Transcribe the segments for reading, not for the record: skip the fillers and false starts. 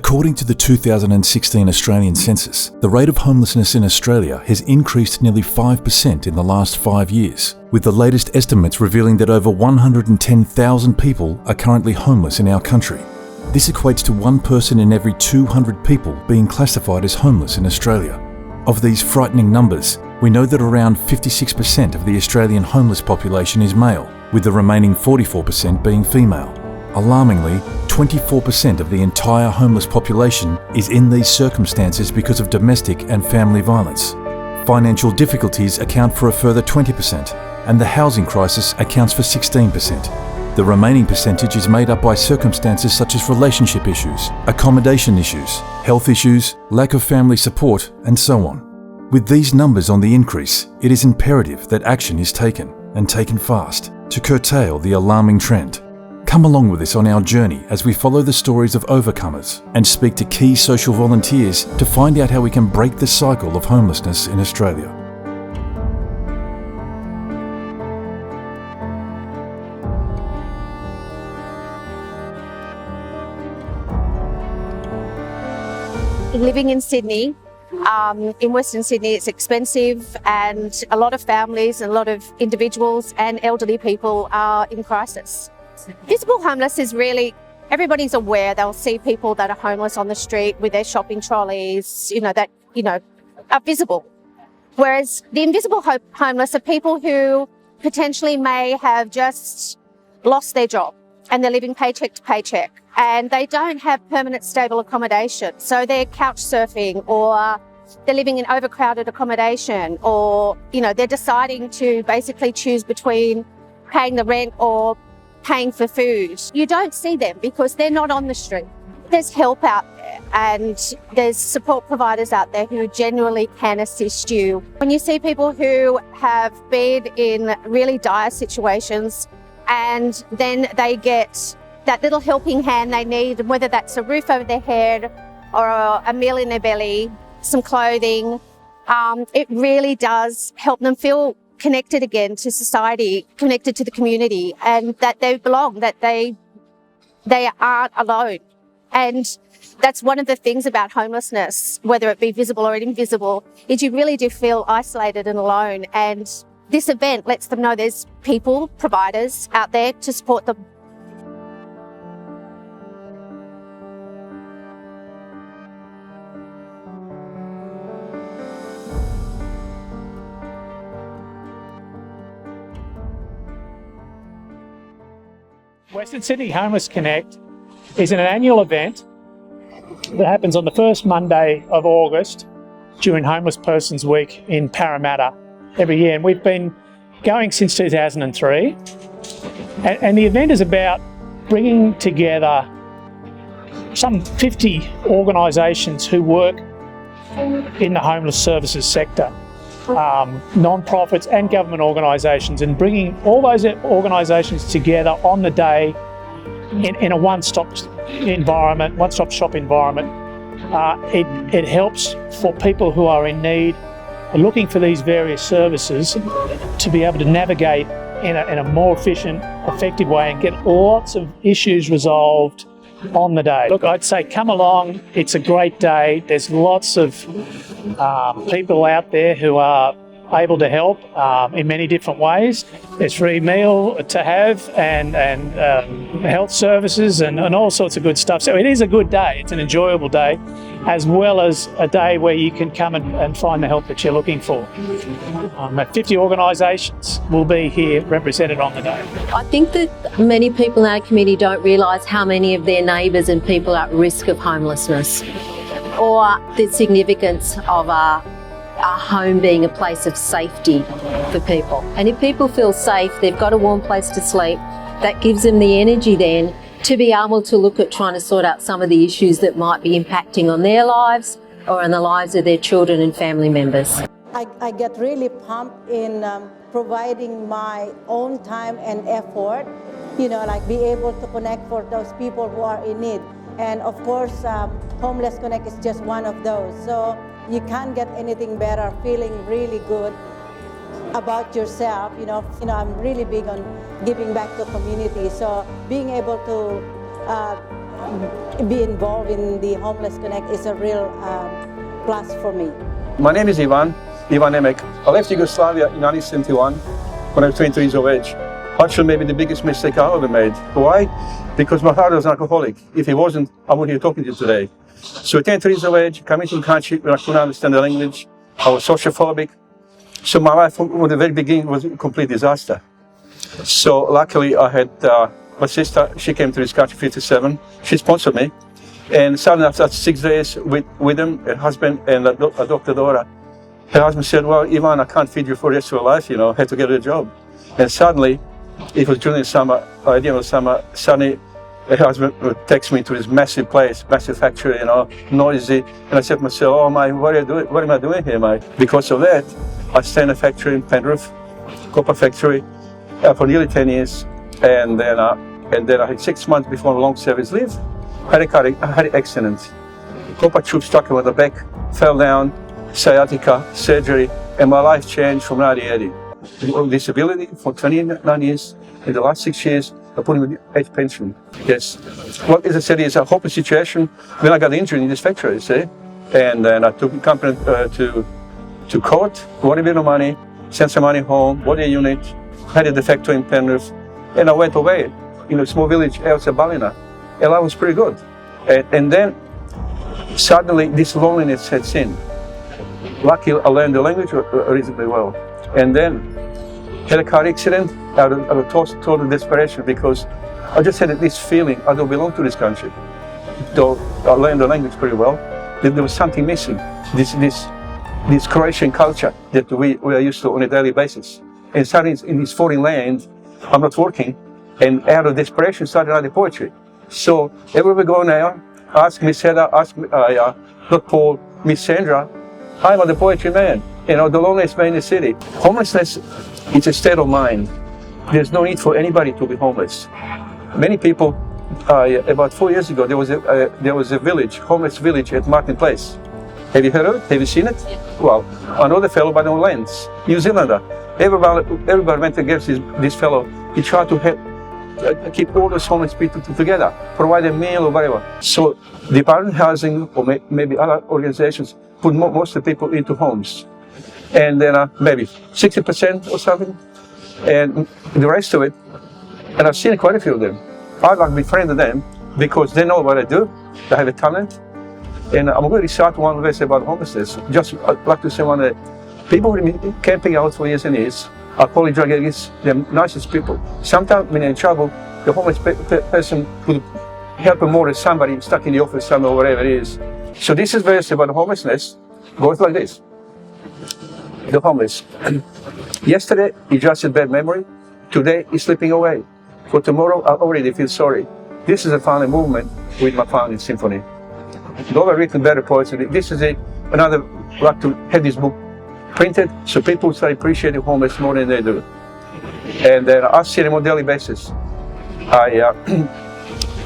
According to the 2016 Australian census, the rate of homelessness in Australia has increased nearly 5% in the last 5 years, with the latest estimates revealing that over 110,000 people are currently homeless in our country. This equates to 1 person in every 200 people being classified as homeless in Australia. Of these frightening numbers, we know that around 56% of the Australian homeless population is male, with the remaining 44% being female. Alarmingly, 24% of the entire homeless population is in these circumstances because of domestic and family violence. Financial difficulties account for a further 20%, and the housing crisis accounts for 16%. The remaining percentage is made up by circumstances such as relationship issues, accommodation issues, health issues, lack of family support, and so on. With these numbers on the increase, it is imperative that action is taken, and taken fast, to curtail the alarming trend. Come along with us on our journey as we follow the stories of overcomers and speak to key social volunteers to find out how we can break the cycle of homelessness in Australia. Living in Sydney, in Western Sydney, it's expensive, and a lot of families and a lot of individuals and elderly people are in crisis. Visible homeless is really, everybody's aware. They'll see people that are homeless on the street with their shopping trolleys, that are visible. Whereas the invisible homeless are people who potentially may have just lost their job and they're living paycheck to paycheck, and they don't have permanent stable accommodation. So they're couch surfing, or they're living in overcrowded accommodation, or, they're deciding to basically choose between paying the rent or paying for food. You don't see them because they're not on the street. There's help out there, and there's support providers out there who genuinely can assist you. When you see people who have been in really dire situations and then they get that little helping hand they need, whether that's a roof over their head or a meal in their belly, some clothing, it really does help them feel connected again to society, connected to the community, and that they belong, that they aren't alone. And that's one of the things about homelessness, whether it be visible or invisible, is you really do feel isolated and alone. And this event lets them know there's people, providers out there to support them. Western Sydney Homeless Connect is an annual event that happens on the first Monday of August during Homeless Persons Week in Parramatta every year. And we've been going since 2003. And the event is about bringing together some 50 organisations who work in the homeless services sector, non-profits and government organisations, and bringing all those organisations together on the day in a one-stop shop environment. It helps for people who are in need, looking for these various services, to be able to navigate in a more efficient, effective way and get lots of issues resolved on the day. Look, I'd say come along. It's a great day. There's lots of people out there who are able to help in many different ways. There's free meal to have, and health services and all sorts of good stuff. So it is a good day. It's an enjoyable day, as well as a day where you can come and find the help that you're looking for. 50 organisations will be here represented on the day. I think that many people in our community don't realise how many of their neighbours and people are at risk of homelessness, or the significance of our home being a place of safety for people. And if people feel safe, they've got a warm place to sleep, that gives them the energy then to be able to look at trying to sort out some of the issues that might be impacting on their lives or on the lives of their children and family members. I get really pumped in providing my own time and effort, like be able to connect for those people who are in need. And of course, Homeless Connect is just one of those. So you can't get anything better, feeling really good about yourself. I'm really big on giving back to community. So being able to be involved in the Homeless Connect is a real plus for me. My name is Ivan Emek. I left Yugoslavia in 1971 when I was 23 years of age. Actually, maybe the biggest mistake I ever made. Why? Because my father was an alcoholic. If he wasn't, I wouldn't be talking to you today. So at 23 years of age, coming to the country when I couldn't understand the language, I was sociophobic. So my life from the very beginning was a complete disaster. So luckily I had my sister, she came to this country 57. She sponsored me. And suddenly after 6 days with them, her husband and a Dr. Dora, her husband said, well, Ivan, I can't feed you for the rest of your life, I had to get a job. And suddenly, it was during the summer, at the end of summer, suddenly her husband would text me to this massive place, massive factory, noisy. And I said to myself, oh my, what am I doing here, mate? Because of that, I stayed in a factory in Penrith, copper factory, for nearly 10 years. And then I had 6 months before a long service leave. I had an accident. Copper tube stuck in the back, fell down, sciatica, surgery, and my life changed from 1980. Disability for 29 years. In the last 6 years, I put in age pension. Yes. Well, as I said, it's a hopeless situation. When I got injured in this factory, you see, and then I took the company to court, won a bit of money, sent some money home, bought a unit, had the factory in Penrith, and I went away in a small village outside Ballina. And life was pretty good. And then suddenly this loneliness sets in. Luckily, I learned the language reasonably well. And then had a car accident out of total desperation because I just had this feeling I don't belong to this country. Though I learned the language pretty well, there was something missing. This Croatian culture that we are used to on a daily basis. And suddenly in this foreign land, I'm not working, and out of desperation started writing poetry. So everywhere we go now, ask Miss Heather, ask Dr. Paul, Miss Sandra, I'm the poetry man, the loneliest man in the city. Homelessness is a state of mind. There's no need for anybody to be homeless. Many people, about 4 years ago, there was a village, homeless village at Martin Place. Have you heard of it? Have you seen it? Yeah. Well, another fellow by the name of Lance, New Zealander. Everybody went against this fellow. He tried to keep all those homeless people together, provide a meal or whatever. So the Department of Housing or maybe other organizations put most of the people into homes. And then maybe 60% or something. And the rest of it, and I've seen quite a few of them. I'd like to befriend them because they know what I do, they have a talent. And I'm going to start one verse about homelessness. Just I'd like to say one that people who have been camping out for years and years, alcoholic drug addicts, they're nicest people. Sometimes when they're in trouble, the homeless person would help them more than somebody stuck in the office somewhere or whatever it is. So this is verse about homelessness. Goes like this. The homeless. Yesterday, he just had bad memory. Today, he's slipping away. For tomorrow, I already feel sorry. This is a founding movement with my founding symphony. Though I've written better poetry, this is another, I'd like to have this book printed so people start appreciating homeless more than they do. And then I see them on a daily basis.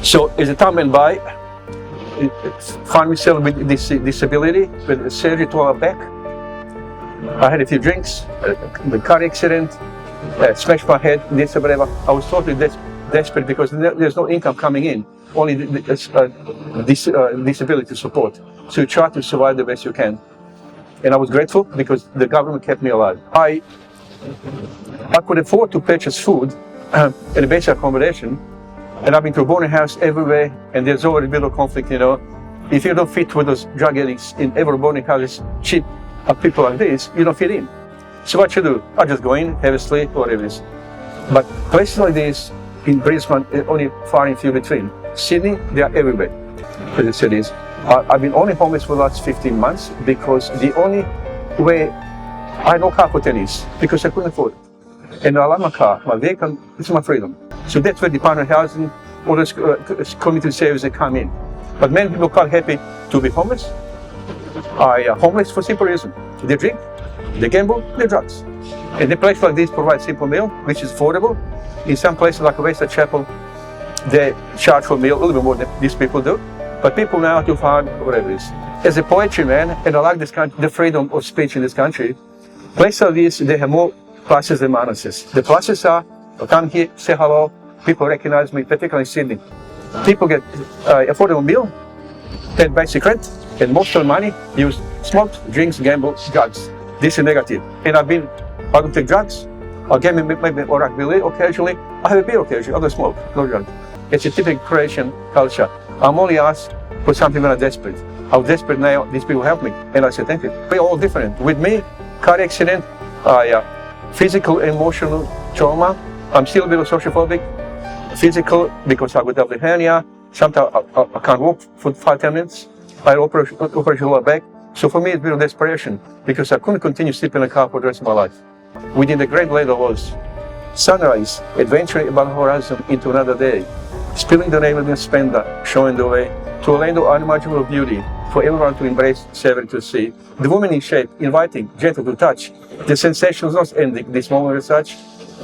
So as the time went by, found myself with this disability, with a surgery to our back. I had a few drinks, a car accident, smashed my head, this or whatever. I was totally desperate because there's no income coming in, only disability support. So you try to survive the best you can. And I was grateful because the government kept me alive. I could afford to purchase food and a basic accommodation, and I've been to a boarding house everywhere, and there's always a bit of conflict, If you don't fit with those drug addicts in every boarding house is cheap, people like this, you don't fit in. So what you do? I just go in, have a sleep, whatever it is. But places like this in Brisbane, only far and few between. Sydney, they are everywhere. The cities. I've been only homeless for the last 15 months because the only way I had no car for 10 years because I couldn't afford it. And I love my car, my vehicle, it's my freedom. So that's where the Department of Housing, all those community services that come in. But many people are quite happy to be homeless. Are homeless for simple reason. They drink, they gamble, they drugs. And the place like this provides simple meal, which is affordable. In some places like Western Chapel, they charge for a meal a little bit more than these people do. But people now do find whatever it is. As a poetry man, and I like this country, the freedom of speech in this country, places like this, they have more pluses than minuses. The pluses are, I come here, say hello, people recognize me, particularly in Sydney. People get affordable meal, then basic rent, and most of the money used smoked, drinks, gamble, drugs. This is negative. And I don't take drugs. I'll get maybe or rugby occasionally. I have a beer occasionally. I don't smoke, no drugs. It's a typical Croatian culture. I'm only asked for something when I'm desperate. I'm desperate now, these people help me. And I say, thank you. We're all different. With me, car accident, physical, emotional trauma. I'm still a bit sociophobic. Physical, because I got double hernia. Sometimes I can't walk for 5-10 minutes. I operation lower back. So for me, it's a bit of desperation because I couldn't continue sleeping in a car for the rest of my life. Within the great ladder was sunrise, adventuring above the horizon into another day, spilling the name of the spender, showing the way to a land of unimaginable beauty for everyone to embrace, savor to see. The woman in shape, inviting, gentle to touch. The sensations not ending, this moment as such.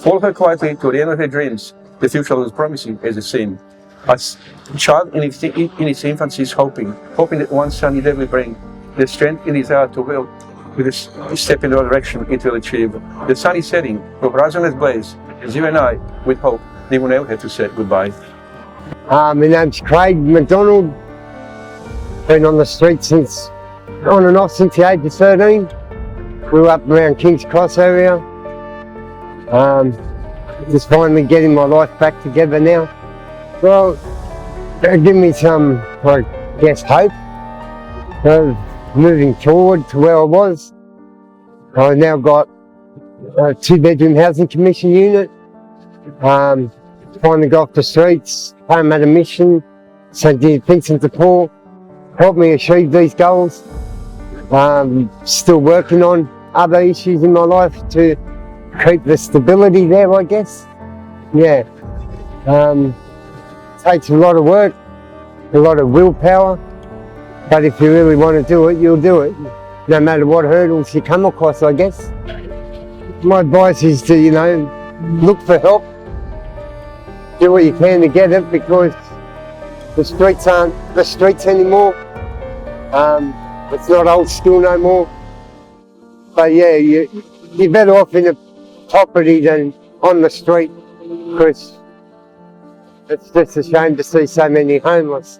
Follow her quietly to the end of her dreams. The future was promising as it seemed. As a child in its infancy is hoping that one sunny day will bring the strength in his heart to will with a step in the right direction it will achieve. The sun is setting, the horizon is blaze, as you and I, with hope, they will never have to say goodbye. My name's Craig McDonald. Been on the street on and off since the age of 13. Grew up around King's Cross area. Just finally getting my life back together now. Well, it gave me some, I guess, hope of moving forward to where I was. I've now got a 2-bedroom housing commission unit. Finally got off the streets, Parramatta Mission, St. Vincent de Paul, helped me achieve these goals. Still working on other issues in my life to keep the stability there, I guess. Yeah. Takes a lot of work, a lot of willpower, but if you really want to do it, you'll do it, no matter what hurdles you come across, I guess. My advice is to, look for help, do what you can to get it, because the streets aren't the streets anymore. It's not old school no more. But yeah, you're better off in a property than on the street, because it's just a shame to see so many homeless.